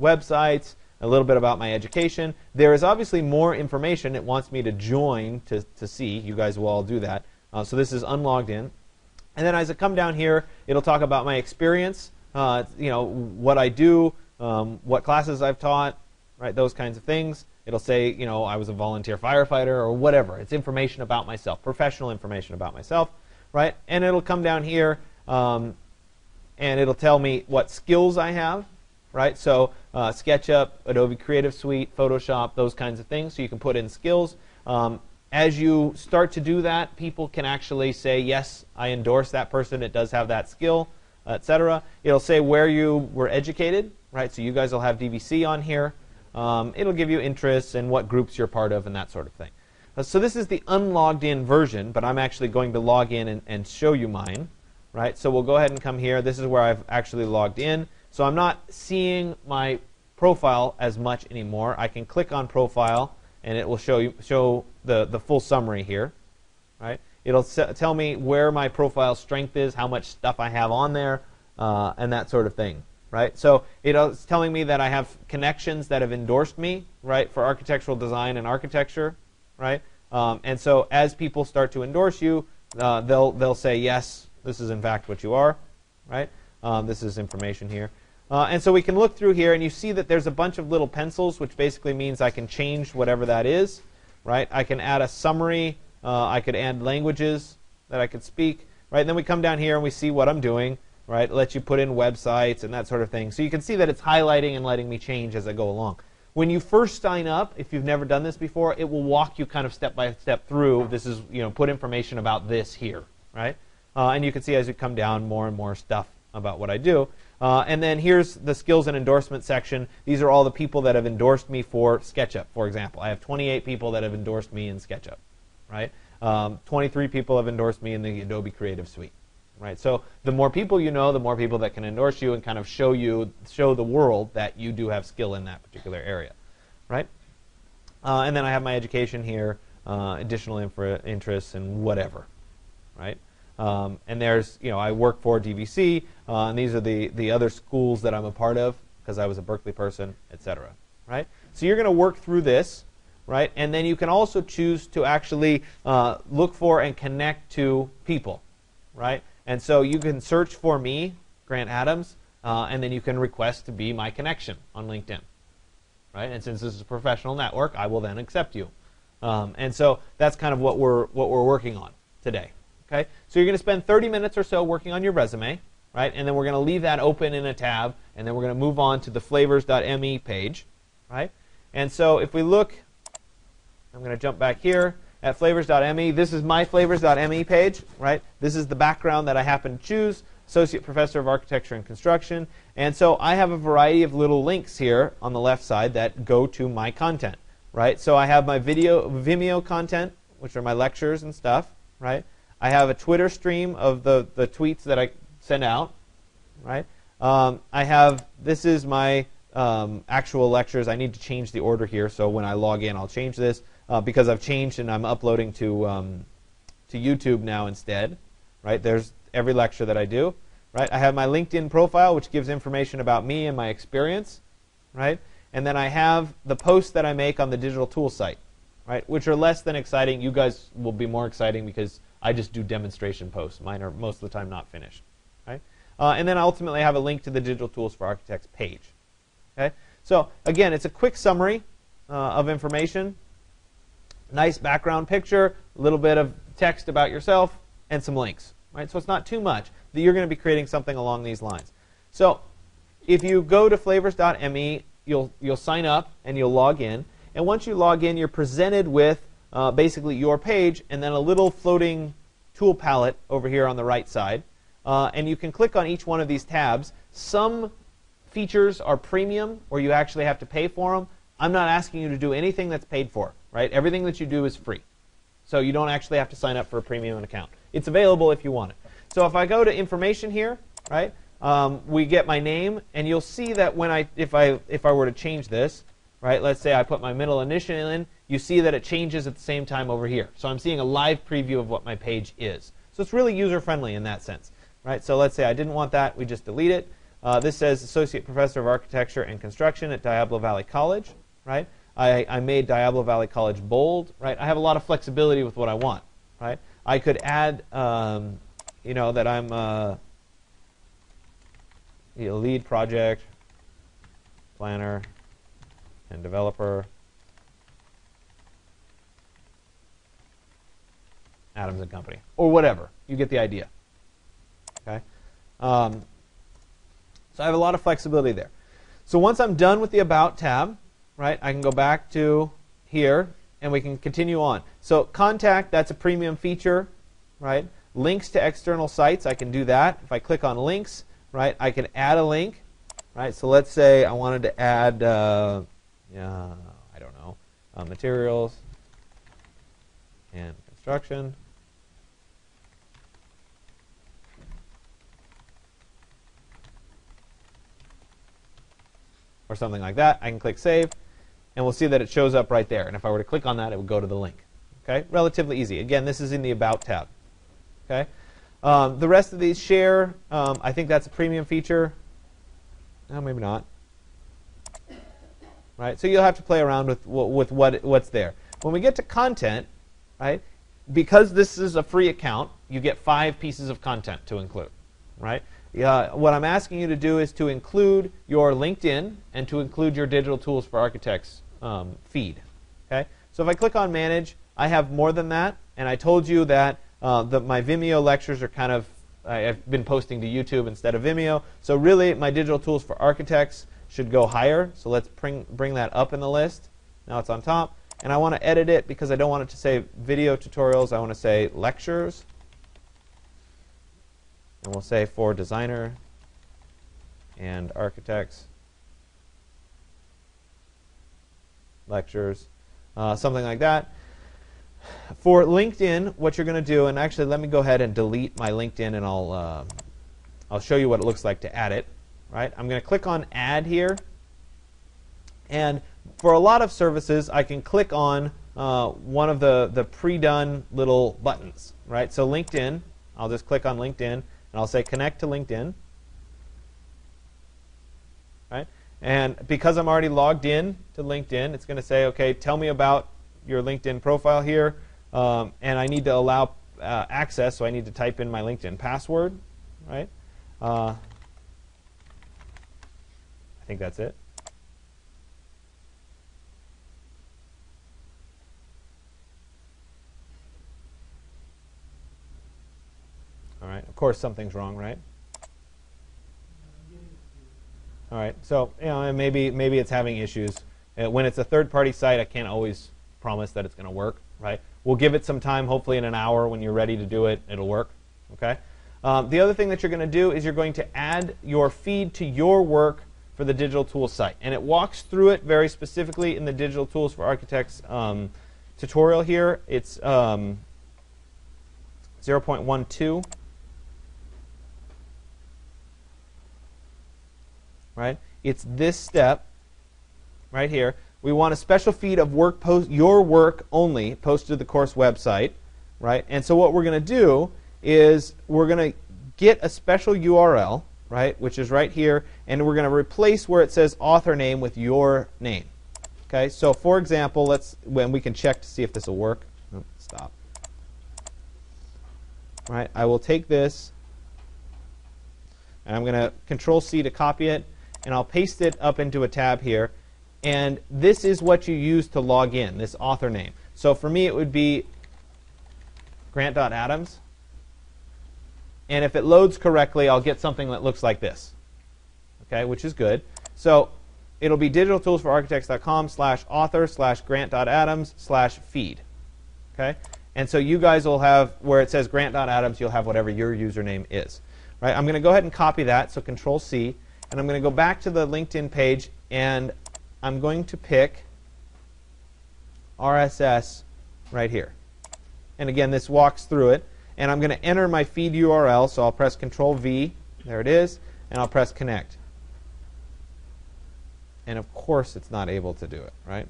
websites, a little bit about my education. There is obviously more information it wants me to join to see. You guys will all do that. So this is unlogged in. And then as I come down here, it'll talk about my experience, what I do, what classes I've taught, right, those kinds of things. It'll say, I was a volunteer firefighter or whatever. It's information about myself, professional information about myself, right? And it'll come down here and it'll tell me what skills I have, right? So SketchUp, Adobe Creative Suite, Photoshop, those kinds of things. So you can put in skills. As you start to do that, people can actually say, yes, I endorse that person. It does have that skill, etc. It'll say where you were educated, right? So you guys will have DVC on here. It'll give you interests and what groups you're part of and that sort of thing. So this is the unlogged in version, but I'm actually going to log in and show you mine, right? So we'll go ahead and come here. This is where I've actually logged in. So I'm not seeing my profile as much anymore. I can click on profile, and it will show the full summary here, right? It'll tell me where my profile strength is, how much stuff I have on there, and that sort of thing, right? So it's telling me that I have connections that have endorsed me, right, for architectural design and architecture, right? And so as people start to endorse you, they'll say, yes, this is in fact what you are, right? This is information here. And so we can look through here, and you see that there's a bunch of little pencils, which basically means I can change whatever that is, right? I can add a summary. I could add languages that I could speak, right? And then we come down here and we see what I'm doing, right? It lets you put in websites and that sort of thing. So you can see that it's highlighting and letting me change as I go along. When you first sign up, if you've never done this before, it will walk you kind of step by step through. This is, put information about this here, right? And you can see as you come down more and more stuff about what I do. And then here's the skills and endorsement section. These are all the people that have endorsed me for SketchUp, for example. I have 28 people that have endorsed me in SketchUp, right? 23 people have endorsed me in the Adobe Creative Suite, right? So the more people you know, the more people that can endorse you and kind of show the world that you do have skill in that particular area, right? And then I have my education here, additional interests and whatever, right? And there's, I work for DVC, and these are the other schools that I'm a part of because I was a Berkeley person, etc. Right? So you're going to work through this, right? And then you can also choose to actually look for and connect to people, right? And so you can search for me, Grant Adams, and then you can request to be my connection on LinkedIn, right? And since this is a professional network, I will then accept you. And so that's kind of what we're working on today. Okay, so you're going to spend 30 minutes or so working on your resume, right? And then we're going to leave that open in a tab, and then we're going to move on to the flavors.me page, right? And so if we look, I'm going to jump back here at flavors.me. This is my flavors.me page, right? This is the background that I happen to choose, Associate Professor of Architecture and Construction. And so I have a variety of little links here on the left side that go to my content, right? So I have my Vimeo content, which are my lectures and stuff, right? I have a Twitter stream of the tweets that I send out, right? This is my actual lectures. I need to change the order here, so when I log in, I'll change this because I've changed and I'm uploading to YouTube now instead, right? There's every lecture that I do, right? I have my LinkedIn profile, which gives information about me and my experience, right? And then I have the posts that I make on the digital tool site, right? Which are less than exciting. You guys will be more exciting because I just do demonstration posts. Mine are most of the time not finished, right? And then ultimately I have a link to the Digital Tools for Architects page. Okay? So again, it's a quick summary of information. Nice background picture, a little bit of text about yourself, and some links, right? So it's not too much. You're going to be creating something along these lines. So if you go to flavors.me, you'll sign up and you'll log in. And once you log in, you're presented with basically your page and then a little floating tool palette over here on the right side. And you can click on each one of these tabs. Some features are premium, or you actually have to pay for them. I'm not asking you to do anything that's paid for, right? Everything that you do is free. So you don't actually have to sign up for a premium account. It's available if you want it. So if I go to information here, right, we get my name, and you'll see that when if I were to change this, right, let's say I put my middle initial in, you see that it changes at the same time over here. So I'm seeing a live preview of what my page is. So it's really user-friendly in that sense, right? So let's say I didn't want that. We just delete it. This says Associate Professor of Architecture and Construction at Diablo Valley College, right? I made Diablo Valley College bold, right? I have a lot of flexibility with what I want, right? I could add, you know, that I'm lead project planner and developer, Adams and Company, or whatever. You get the idea. Okay. So I have a lot of flexibility there. So once I'm done with the About tab, right, I can go back to here, and we can continue on. So Contact, that's a premium feature, right? Links to external sites, I can do that. If I click on Links, right, I can add a link, right? So let's say I wanted to add, I don't know, materials and construction. Or something like that. I can click Save, and we'll see that it shows up right there. And if I were to click on that, it would go to the link. Okay, relatively easy. Again, this is in the About tab. Okay, the rest of these share. I think that's a premium feature. No, maybe not. Right. So you'll have to play around with what's there. When we get to content, right? Because this is a free account, you get 5 pieces of content to include. Right. What I'm asking you to do is to include your LinkedIn and to include your Digital Tools for Architects feed. Okay? So if I click on Manage, I have more than that. And I told you that my Vimeo lectures are kind of, I've been posting to YouTube instead of Vimeo. So really, my Digital Tools for Architects should go higher. So let's bring that up in the list. Now it's on top. And I want to edit it because I don't want it to say video tutorials. I want to say lectures. And we'll say for designer and architects, lectures, something like that. For LinkedIn, what you're going to do, and actually let me go ahead and delete my LinkedIn, and I'll show you what it looks like to add it. Right? I'm going to click on Add here, and for a lot of services, I can click on one of the pre-done little buttons. Right? So LinkedIn, I'll just click on LinkedIn. And I'll say connect to LinkedIn, right? And because I'm already logged in to LinkedIn, it's going to say, okay, tell me about your LinkedIn profile here, and I need to allow access, so I need to type in my LinkedIn password, right? I think that's it. All right. Of course, something's wrong, right? All right. So maybe it's having issues. When it's a third-party site, I can't always promise that it's going to work, right? We'll give it some time. Hopefully, in an hour, when you're ready to do it, it'll work. Okay. The other thing that you're going to do is you're going to add your feed to your work for the Digital Tools site, and it walks through it very specifically in the Digital Tools for Architects tutorial here. It's 0.12. Right? It's this step right here. We want a special feed of your work only posted to the course website, right? And so what we're going to do is we're going to get a special URL, right, which is right here, and we're going to replace where it says author name with your name. Okay? So for example, when we can check to see if this will work. Oh, stop. Right? I will take this, and I'm going to Control-C to copy it. And I'll paste it up into a tab here. And this is what you use to log in, this author name. So for me, it would be grant.adams. And if it loads correctly, I'll get something that looks like this, okay, which is good. So it'll be digitaltoolsforarchitects.com/author/grant.adams/feed. Okay? And so you guys will have, where it says grant.adams, you'll have whatever your username is. Right? I'm going to go ahead and copy that, so Control-C. And I'm going to go back to the LinkedIn page, and I'm going to pick RSS right here. And again, this walks through it. And I'm going to enter my feed URL, so I'll press Control V. There it is. And I'll press Connect. And of course, it's not able to do it, right?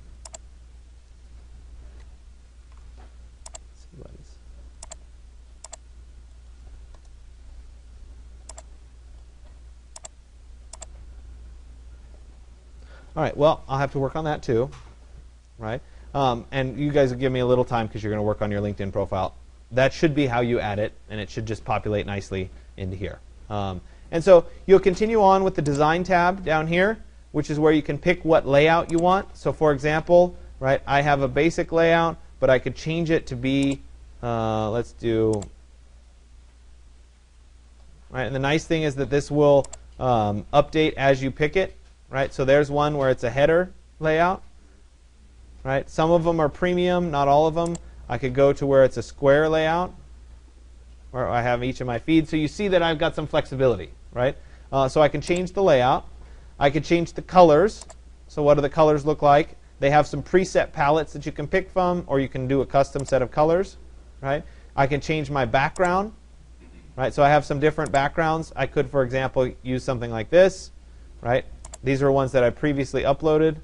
All right, well, I'll have to work on that too, right? And you guys will give me a little time because you're going to work on your LinkedIn profile. That should be how you add it, and it should just populate nicely into here. And so you'll continue on with the Design tab down here, which is where you can pick what layout you want. So for example, right, I have a basic layout, but I could change it to be, let's do, right, and the nice thing is that this will update as you pick it. Right, so there's one where it's a header layout. Right, some of them are premium, not all of them. I could go to where it's a square layout, where I have each of my feeds. So you see that I've got some flexibility, right? So I can change the layout. I could change the colors. So what do the colors look like? They have some preset palettes that you can pick from, or you can do a custom set of colors, right? I can change my background, right? So I have some different backgrounds. I could, for example, use something like this, right? These are ones that I previously uploaded,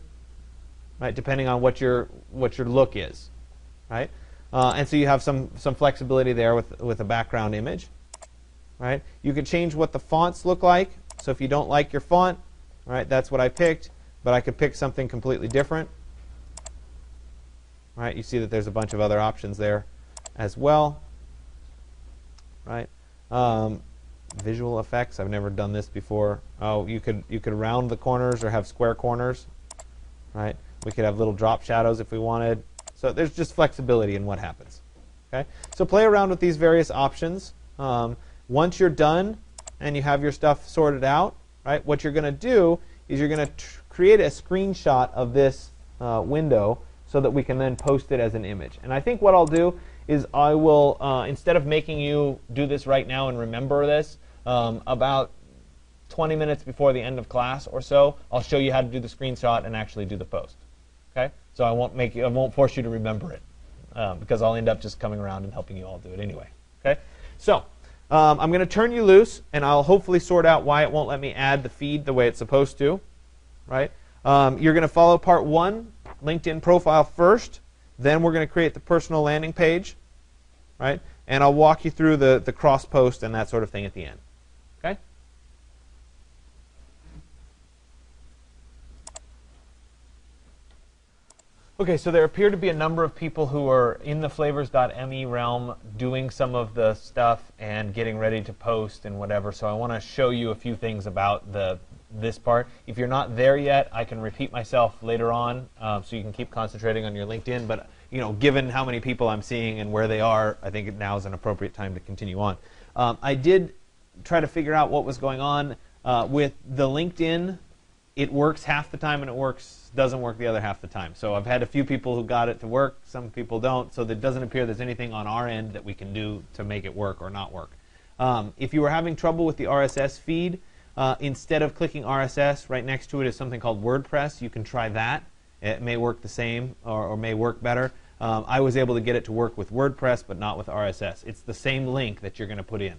right? Depending on what your look is, right? And so you have some flexibility there with a background image, right? You can change what the fonts look like. So if you don't like your font, right, that's what I picked. But I could pick something completely different, right? You see that there's a bunch of other options there as well, right? Visual effects. I've never done this before. Oh, you could round the corners or have square corners, right? We could have little drop shadows if we wanted. So there's just flexibility in what happens. Okay. So play around with these various options. Once you're done and you have your stuff sorted out, right? What you're going to do is you're going to create a screenshot of this window so that we can then post it as an image. And I think what I'll do is I will, instead of making you do this right now and remember this, about 20 minutes before the end of class or so, I'll show you how to do the screenshot and actually do the post. Okay? So I won't force you to remember it because I'll end up just coming around and helping you all do it anyway. Okay? So I'm going to turn you loose, and I'll hopefully sort out why it won't let me add the feed the way it's supposed to. Right? You're going to follow part 1, LinkedIn profile first. Then we're going to create the personal landing page, right? And I'll walk you through the cross post and that sort of thing at the end. Okay? Okay, so there appear to be a number of people who are in the flavors.me realm doing some of the stuff and getting ready to post and whatever. So I want to show you a few things about this part. If you're not there yet, I can repeat myself later on, so you can keep concentrating on your LinkedIn. But given how many people I'm seeing and where they are, I think now is an appropriate time to continue on. I did try to figure out what was going on with the LinkedIn. It works half the time and it doesn't work the other half the time. So I've had a few people who got it to work. Some people don't. So it doesn't appear there's anything on our end that we can do to make it work or not work. If you were having trouble with the RSS feed, instead of clicking RSS, right next to it is something called WordPress. You can try that. It may work the same or may work better. I was able to get it to work with WordPress, but not with RSS. It's the same link that you're going to put in.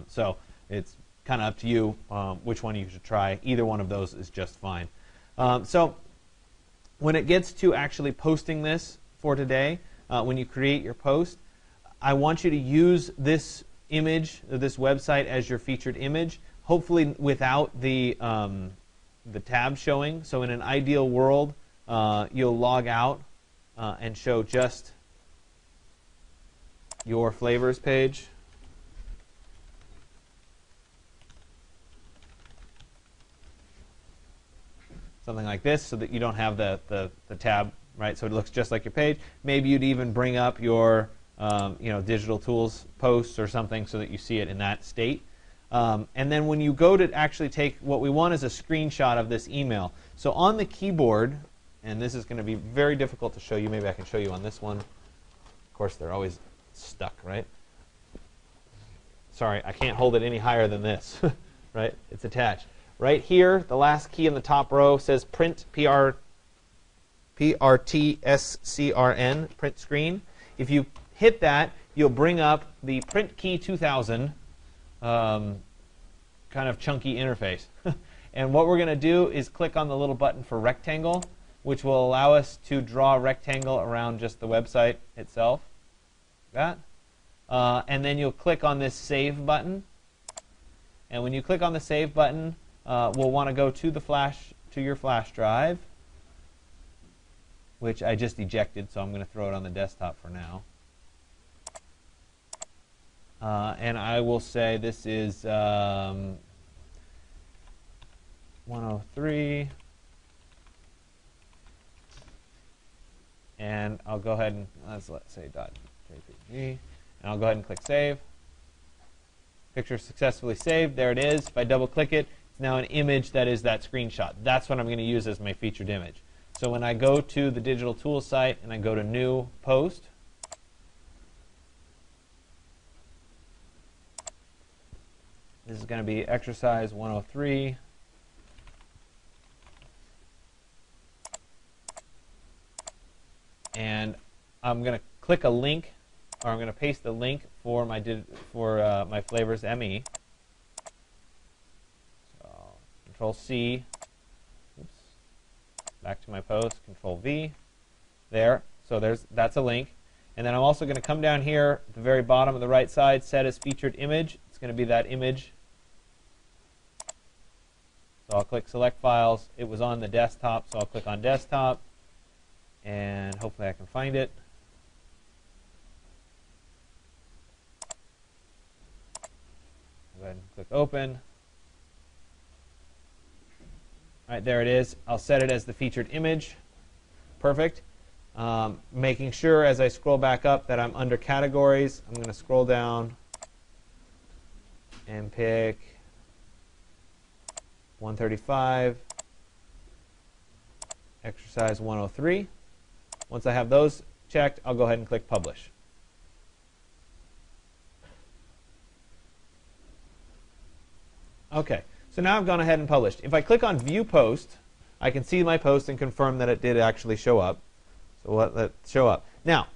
So it's kind of up to you which one you should try. Either one of those is just fine. So when it gets to actually posting this for today, when you create your post, I want you to use this image, this website, as your featured image, hopefully without the tab showing. So in an ideal world, you'll log out and show just your flavors page. Something like this, so that you don't have the tab, right? So it looks just like your page. Maybe you'd even bring up your digital tools posts or something so that you see it in that state. And then when you go to actually take, what we want is a screenshot of this email. So on the keyboard, and this is going to be very difficult to show you. Maybe I can show you on this one. Of course, they're always stuck, right? Sorry, I can't hold it any higher than this, right? It's attached. Right here, the last key in the top row says print PR PRTSCRN, print screen. If you hit that, you'll bring up the Print Key 2000 kind of chunky interface. And what we're going to do is click on the little button for rectangle, which will allow us to draw a rectangle around just the website itself. That. And then you'll click on this Save button. And when you click on the Save button, we'll want to go to your flash drive, which I just ejected, so I'm going to throw it on the desktop for now. And I will say this is 103. And I'll go ahead and let's say .jpg, and I'll go ahead and click Save. Picture successfully saved. There it is. If I double click it, it's now an image that is that screenshot. That's what I'm going to use as my featured image. So when I go to the digital tools site and I go to New Post, this is going to be exercise 103. And I'm going to click a link, or I'm going to paste the link for my flavors ME. So Control C, oops, back to my post, Control V, there. So that's a link. And then I'm also going to come down here at the very bottom of the right side, set as featured image. It's going to be that image. So I'll click Select Files. It was on the desktop, so I'll click on Desktop. And hopefully I can find it. Go ahead and click Open. All right, there it is. I'll set it as the featured image. Perfect. Making sure as I scroll back up that I'm under Categories. I'm going to scroll down and pick 135, exercise 103. Once I have those checked, I'll go ahead and click Publish. Okay, so now I've gone ahead and published. If I click on View Post, I can see my post and confirm that it did actually show up. So let that show up. Now,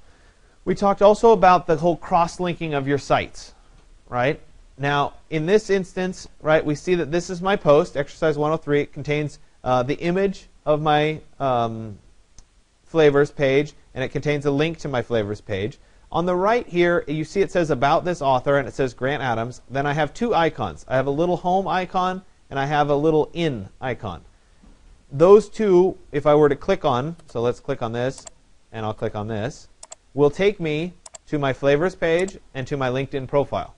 we talked also about the whole cross-linking of your sites, right? Now, in this instance, right, we see that this is my post, exercise 103. It contains the image of my flavors page, and it contains a link to my flavors page. On the right here, you see it says about this author, and it says Grant Adams. Then I have two icons. I have a little home icon, and I have a little in icon. Those two, if I were to click on, so let's click on this, and I'll click on this, will take me to my flavors page and to my LinkedIn profile.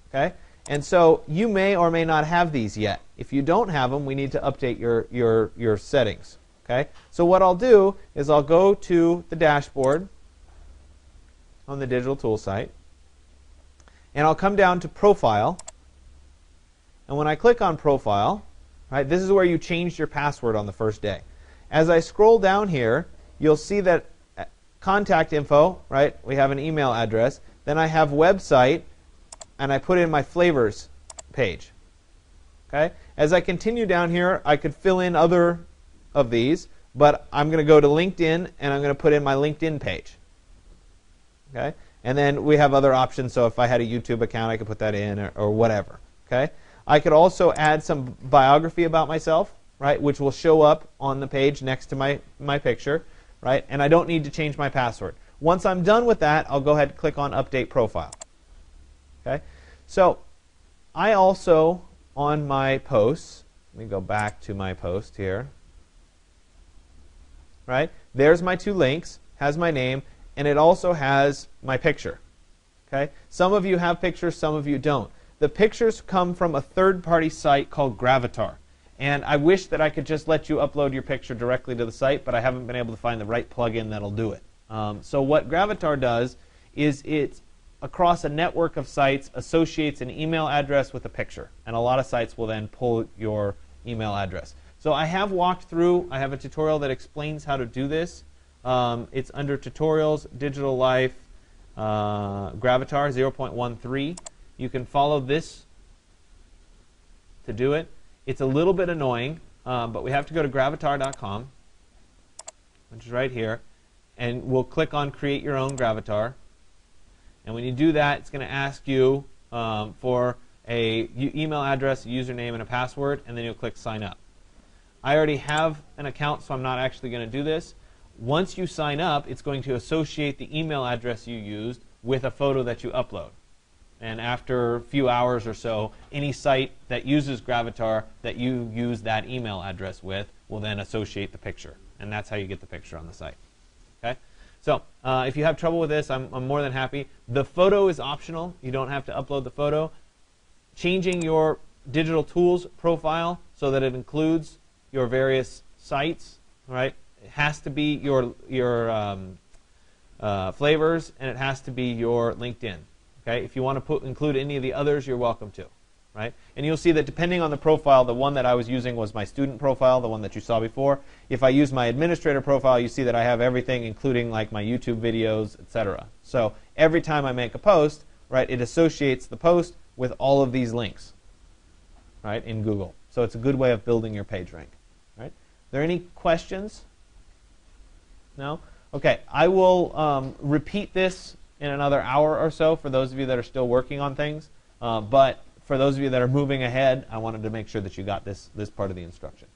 Okay? And so you may or may not have these yet. If you don't have them, we need to update your settings. Okay? So what I'll do is I'll go to the dashboard on the digital tool site, and I'll come down to Profile. And when I click on Profile, right, this is where you changed your password on the first day. As I scroll down here, you'll see that contact info, right, we have an email address. Then I have website, and I put in my flavors page. Okay? As I continue down here, I could fill in other of these, but I'm going to go to LinkedIn, and I'm going to put in my LinkedIn page. Okay? And then we have other options, so if I had a YouTube account, I could put that in, or whatever. Okay? I could also add some biography about myself, right, which will show up on the page next to my picture, right? And I don't need to change my password. Once I'm done with that, I'll go ahead and click on Update Profile. Okay? So I also, on my posts, let me go back to my post here. Right? There's my two links, has my name, and it also has my picture. Okay? Some of you have pictures, some of you don't. The pictures come from a third-party site called Gravatar. And I wish that I could just let you upload your picture directly to the site, but I haven't been able to find the right plugin that'll do it. So what Gravatar does is it, across a network of sites, associates an email address with a picture. And a lot of sites will then pull your email address. So I have walked through, I have a tutorial that explains how to do this. It's under Tutorials, Digital Life, Gravatar 0.13. You can follow this to do it. It's a little bit annoying, but we have to go to gravatar.com. which is right here, and we'll click on Create Your Own Gravatar. And when you do that, it's going to ask you for a email address, a username, and a password, and then you'll click Sign Up. I already have an account, so I'm not actually going to do this. Once you sign up, it's going to associate the email address you used with a photo that you upload. And after a few hours or so, any site that uses Gravatar that you use that email address with will then associate the picture. And that's how you get the picture on the site. Okay? So if you have trouble with this, I'm more than happy. The photo is optional. You don't have to upload the photo. Changing your digital tools profile so that it includes your various sites, right? It has to be your flavors, and it has to be your LinkedIn. Okay? If you want to include any of the others, you're welcome to. Right? And you'll see that depending on the profile, the one that I was using was my student profile, the one that you saw before. If I use my administrator profile, you see that I have everything, including like my YouTube videos, etc. So every time I make a post, right, it associates the post with all of these links, right, in Google. So it's a good way of building your page rank. Right? Are there any questions? No? Okay, I will repeat this in another hour or so for those of you that are still working on things. But for those of you that are moving ahead, I wanted to make sure that you got this part of the instruction.